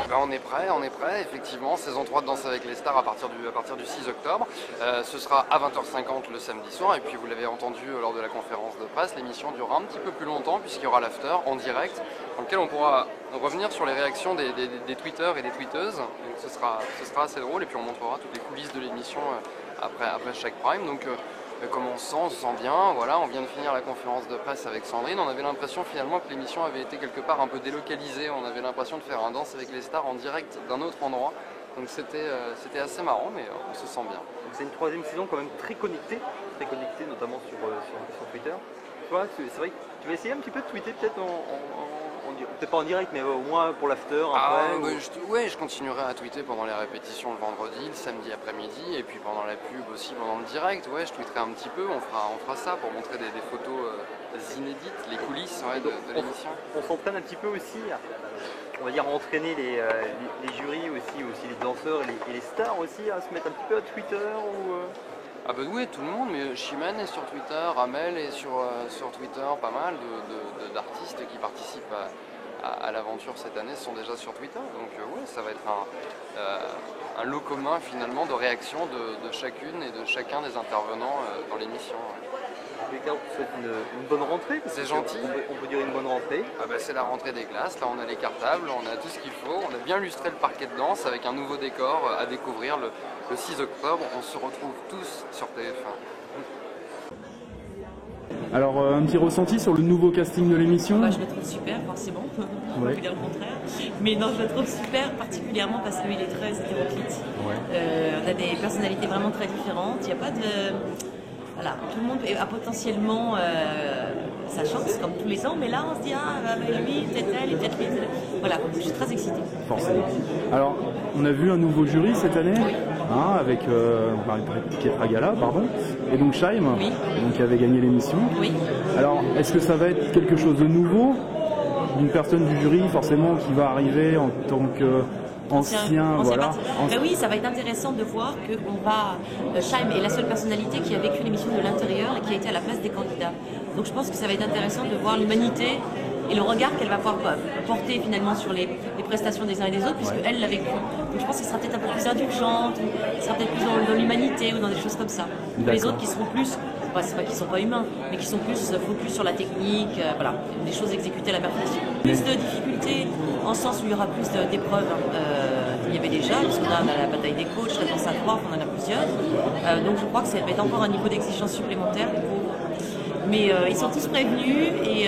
Ben on est prêt, effectivement, saison 3 de Danse avec les stars à partir du 6 octobre. Ce sera à 20h50 le samedi soir, et puis vous l'avez entendu lors de la conférence de presse, l'émission durera un petit peu plus longtemps puisqu'il y aura l'after en direct, dans lequel on pourra revenir sur les réactions des tweeteurs et des tweeteuses. Donc ce sera assez drôle, et puis on montrera toutes les coulisses de l'émission après chaque prime. Donc comment on se sent bien, voilà, on vient de finir la conférence de presse avec Sandrine, on avait l'impression finalement que l'émission avait été quelque part un peu délocalisée, on avait l'impression de faire un Danse avec les stars en direct d'un autre endroit, donc c'était assez marrant, mais on se sent bien. C'est une troisième saison quand même très connectée notamment sur Twitter. C'est vrai que tu vas essayer un petit peu de tweeter peut-être peut-être pas en direct, mais au moins pour l'after je continuerai à tweeter pendant les répétitions le vendredi, le samedi après-midi, et puis pendant la pub aussi, pendant le direct, ouais, je tweeterai un petit peu, on fera ça pour montrer des photos inédites, les coulisses de l'émission. On s'entraîne un petit peu aussi, on va dire, à entraîner les jurys aussi les danseurs et les stars aussi, à se mettre un petit peu à Twitter ou... Ah bah oui, tout le monde, mais Chimène est sur Twitter, Amel est sur Twitter, pas mal d'artistes qui participent à l'aventure cette année sont déjà sur Twitter, donc ouais, ça va être un lot commun finalement de réaction de chacune et de chacun des intervenants dans l'émission. En tout cas, on souhaite une bonne rentrée. C'est gentil. On peut dire une bonne rentrée. Ah bah c'est la rentrée des classes, là on a les cartables, on a tout ce qu'il faut, on a bien lustré le parquet de danse avec un nouveau décor à découvrir le 6 octobre, on se retrouve tous sur TF1. Alors un petit ressenti sur le nouveau casting de l'émission? Je le trouve super, forcément, on peut dire le contraire. Mais non, je le trouve super, particulièrement parce qu'il est très hétéroclite. On a des personnalités vraiment très différentes, il n'y a pas de... Voilà, tout le monde a potentiellement sa chance, comme tous les ans, mais là on se dit, lui, peut-être elle, et peut-être lui. Voilà, je suis très excitée. Forcément. Alors, on a vu un nouveau jury cette année, avec Pietra Gala, et donc Chaim, qui avait gagné l'émission. Oui. Alors, est-ce que ça va être quelque chose de nouveau, d'une personne du jury, forcément, qui va arriver en tant que... ancien voilà. Oui, ça va être intéressant de voir que Chaim est la seule personnalité qui a vécu l'émission de l'intérieur et qui a été à la place des candidats. Donc je pense que ça va être intéressant de voir l'humanité et le regard qu'elle va pouvoir porter finalement sur les prestations des uns et des autres, puisque elle l'a vécu. Donc je pense qu'elle sera peut-être un peu plus indulgente, elle sera peut-être plus dans l'humanité ou dans des choses comme ça. Les autres qui seront plus, c'est pas qu'ils sont pas humains, mais qui sont plus focus sur la technique, voilà, des choses exécutées à la perfection. Plus de difficultés, en sens où il y aura plus d'épreuves qu'il y avait déjà, puisqu'on a la bataille des coachs, la danse à trois, on en a plusieurs. Donc je crois que ça va être encore un niveau d'exigence supplémentaire. Mais ils sont tous prévenus et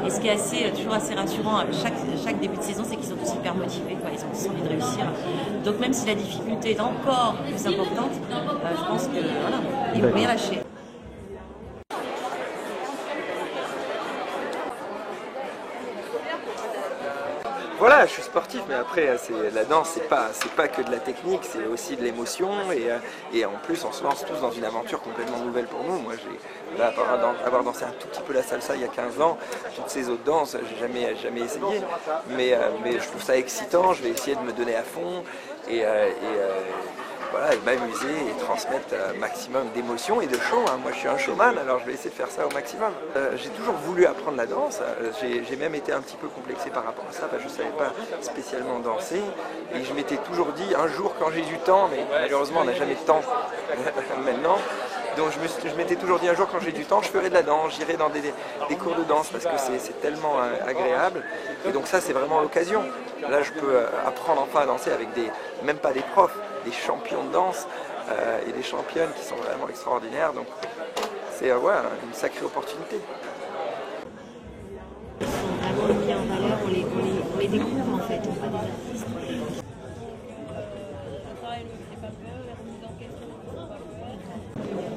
ce qui est toujours assez rassurant à chaque début de saison, c'est qu'ils sont tous hyper motivés, ils ont tous envie de réussir. Donc même si la difficulté est encore plus importante, je pense que voilà, ils vont rien lâcher. Voilà, je suis sportif, mais après, la danse, c'est pas que de la technique, c'est aussi de l'émotion, et en plus, on se lance tous dans une aventure complètement nouvelle pour nous. Moi, avoir dansé un tout petit peu la salsa il y a 15 ans, toutes ces autres danses, j'ai jamais essayé, mais je trouve ça excitant, je vais essayer de me donner à fond, et m'amuser et transmettre un maximum d'émotions et de show. Moi je suis un showman, alors je vais essayer de faire ça au maximum. J'ai toujours voulu apprendre la danse, j'ai même été un petit peu complexé par rapport à ça, parce que je ne savais pas spécialement danser, et je m'étais toujours dit un jour quand j'ai du temps, mais malheureusement on n'a jamais de temps maintenant, donc je m'étais toujours dit un jour quand j'ai du temps je ferai de la danse, j'irai dans des cours de danse parce que c'est tellement agréable, et donc ça c'est vraiment l'occasion. Là je peux apprendre enfin à danser avec même pas des profs, des champions de danse et des championnes qui sont vraiment extraordinaires, donc c'est une sacrée opportunité. Ils sont vraiment mis en valeur, on les découvre en fait, on voit des artistes.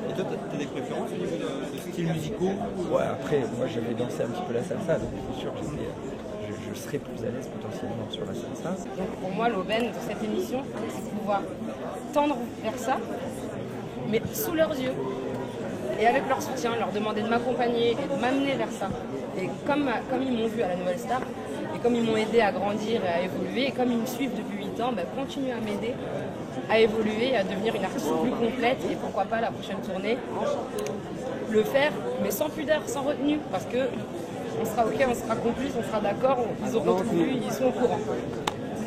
Et toi, tu as des préférences au niveau de styles musicaux? Ouais, après, moi j'avais dansé un petit peu la salsa, donc c'est sûr que je serais plus à l'aise potentiellement sur la salsa. Donc pour moi, l'aubaine de cette émission, c'est de pouvoir tendre vers ça, mais sous leurs yeux. Et avec leur soutien, leur demander de m'accompagner et de m'amener vers ça. Et comme ils m'ont vu à la Nouvelle Star, et comme ils m'ont aidé à grandir et à évoluer, et comme ils me suivent depuis 8 ans, continuent à m'aider à évoluer, à devenir une artiste plus complète, et pourquoi pas la prochaine tournée, le faire, mais sans pudeur, sans retenue, parce que on sera ok, on sera complice, on sera d'accord, ils auront tout vu, ils sont au courant.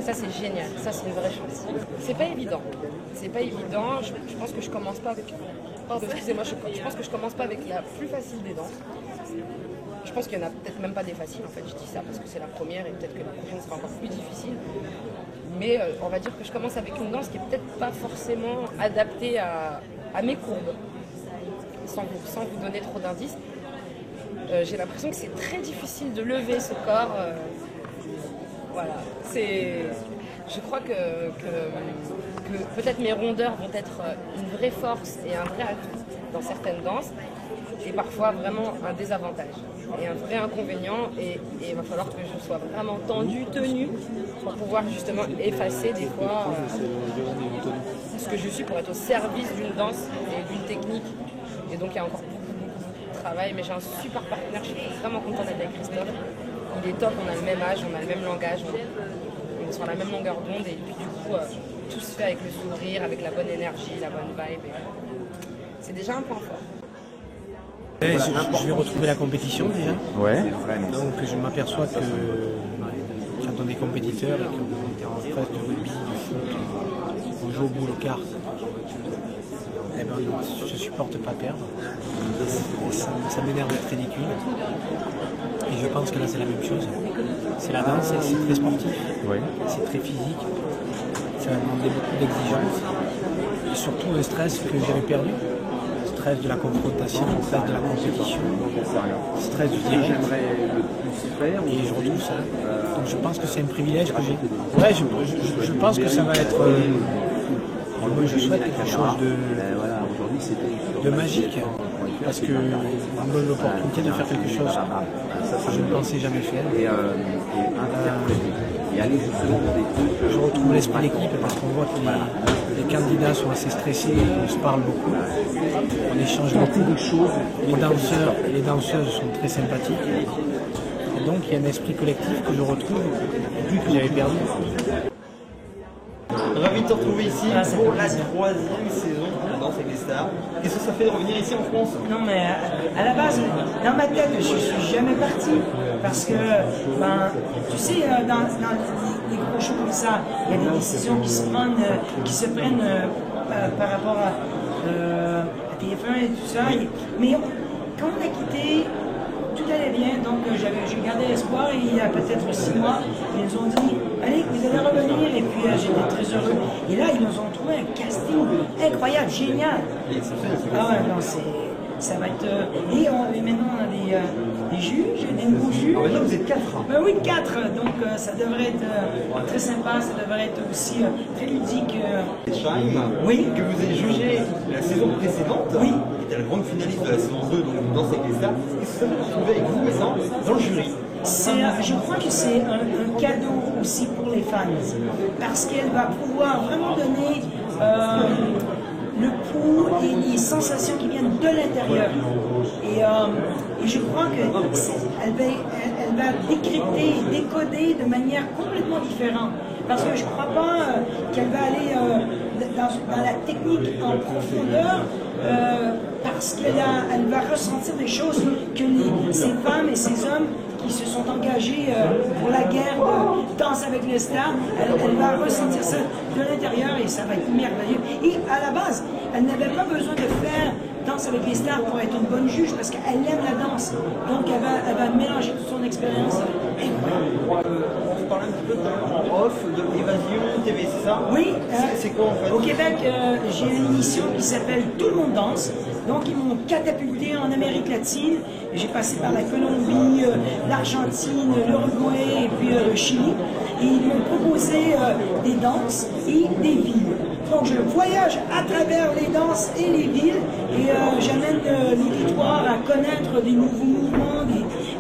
Et ça, c'est génial. Ça, c'est une vraie chose. C'est pas évident. C'est pas évident. Je pense que je commence pas avec... Pardon, excusez-moi. Je pense que je commence pas avec la plus facile des danses. Je pense qu'il y en a peut-être même pas des faciles. En fait, je dis ça parce que c'est la première et peut-être que la prochaine sera encore plus difficile. Mais on va dire que je commence avec une danse qui est peut-être pas forcément adaptée à mes courbes. Sans vous donner trop d'indices. J'ai l'impression que c'est très difficile de lever ce corps. Voilà. Je crois que peut-être mes rondeurs vont être une vraie force et un vrai atout dans certaines danses, et parfois vraiment un désavantage et un vrai inconvénient, et il va falloir que je sois vraiment tendue, tenue, pour pouvoir justement effacer des fois ce que je suis pour être au service d'une danse et d'une technique. Et donc il y a encore beaucoup de travail, mais j'ai un super partenaire, je suis vraiment contente d'être avec Christophe. Il est top, on a le même âge, on a le même langage, on est sur la même longueur d'onde, et puis du coup tout se fait avec le sourire, avec la bonne énergie, la bonne vibe. C'est déjà un point fort. Je vais retrouver la compétition déjà. Ouais. Donc je m'aperçois que quand on est compétiteur et qu'on est en phase de rugby, de foot, on joue au boule aux cartes, eh ben, je ne supporte pas perdre. Ça m'énerve d'être ridicule. Et je pense que là c'est la même chose. C'est la danse, c'est très sportif, c'est très physique, ça va demander beaucoup d'exigence. Et surtout un stress que j'avais perdu. Stress de la confrontation, stress de la compétition, stress du direct. Et je retrouve ça. Donc je pense que c'est un privilège que j'ai. Ouais, je pense que ça va être... moi je souhaite quelque chose de magique. Parce que on me donne l'opportunité de faire quelque chose que je ne pensais jamais faire. Je retrouve l'esprit d'équipe parce qu'on voit que les candidats sont assez stressés, on se parle beaucoup, on échange beaucoup de choses. Les danseurs et les danseuses sont très sympathiques. Et donc il y a un esprit collectif que je retrouve depuis que j'avais perdu. Ravi de te retrouver ici pour la 3e saison de Danse avec les stars. Qu'est-ce que ça fait de revenir ici en France? Non mais à la base, dans ma tête, je suis jamais parti. Parce que, tu sais, dans les gros shows comme ça, il y a des décisions qui se prennent par rapport à TF1 et tout ça. Mais quand on a quitté, tout allait bien, donc j'ai gardé espoir, et il y a peut-être 6 mois, ils nous ont dit allez, vous allez revenir, et puis j'étais très heureux. Et là, ils nous ont trouvé un casting incroyable, génial. Ah ouais, non, ça va être... Et maintenant, on a des juges, des nouveaux juges. Maintenant, vous êtes 4. Oui, 4, donc ça devrait être très sympa, ça devrait être aussi très ludique. Shaim, oui. Que vous avez jugé la saison précédente, oui. Qui était la grande finaliste de la saison 2, donc Danse avec les stars. Qu'est-ce que ça vous retrouver avec vous maintenant dans le jury? Je crois que c'est un cadeau aussi pour les fans, parce qu'elle va pouvoir vraiment donner le pouls et les sensations qui viennent de l'intérieur. Et je crois qu'elle va décrypter et décoder de manière complètement différente. Parce que je ne crois pas qu'elle va aller dans la technique en profondeur, parce qu'elle va ressentir des choses que ces femmes et ces hommes qui se sont engagés pour la guerre de Danse avec les stars, elle va ressentir ça de l'intérieur, et ça va être merveilleux. Et à la base, elle n'avait pas besoin de faire Danse avec les stars pour être une bonne juge, parce qu'elle aime la danse. Donc elle va mélanger toute son expérience. On se parlait un petit peu en off de l'Évasion TV, c'est ça? Oui. C'est quoi en fait? Au Québec, j'ai une émission qui s'appelle Tout le monde danse. Donc ils m'ont catapulté en Amérique latine. J'ai passé par la Colombie, l'Argentine, l'Uruguay et puis le Chili. Et ils m'ont proposé des danses et des villes. Donc je voyage à travers les danses et les villes, et j'amène l'auditoire à connaître des nouveaux mouvements,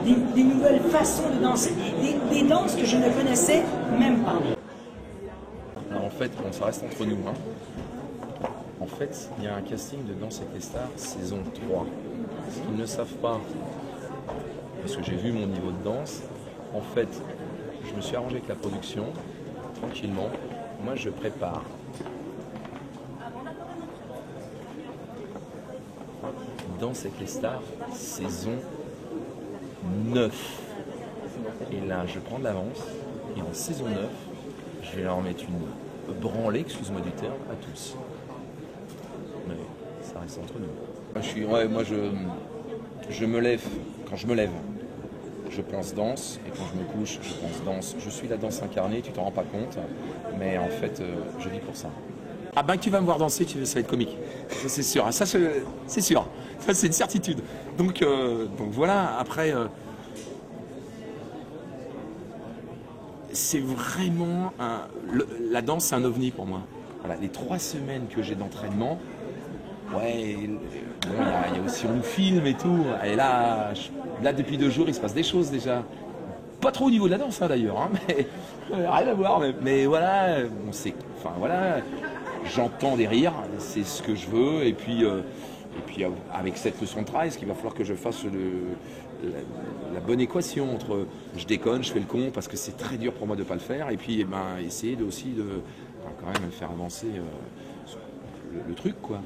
des nouvelles façons de danser, des danses que je ne connaissais même pas. Alors en fait, bon, ça reste entre nous. Hein. En fait, il y a un casting de Danse avec les stars saison 3. Ce qu'ils ne savent pas, parce que j'ai vu mon niveau de danse, en fait, je me suis arrangé avec la production, tranquillement. Moi, je prépare Danse avec les stars, saison 9. Et là, je prends de l'avance, et en saison 9, je vais leur mettre une branlée, excuse-moi du terme, à tous. Mais ça reste entre nous. Moi je me lève, quand je me lève, je pense danse, et quand je me couche, je pense danse. Je suis la danse incarnée, tu t'en rends pas compte, mais en fait, je vis pour ça. Ah ben, tu vas me voir danser, ça va être comique. Ça, c'est sûr. Ça, c'est sûr. Ça, c'est une certitude. Donc voilà, après, c'est vraiment... la danse, c'est un ovni pour moi. Voilà, les 3 semaines que j'ai d'entraînement, ouais, bon, il y a aussi le film et tout. Et là, depuis 2 jours, il se passe des choses déjà. Pas trop au niveau de la danse, hein, d'ailleurs, hein, mais rien à voir. Mais voilà, on sait. Enfin voilà, j'entends des rires, c'est ce que je veux. Et puis avec cette leçon de travail, il va falloir que je fasse la bonne équation entre je déconne, je fais le con parce que c'est très dur pour moi de ne pas le faire. Et puis essayer aussi de quand même faire avancer le truc, quoi.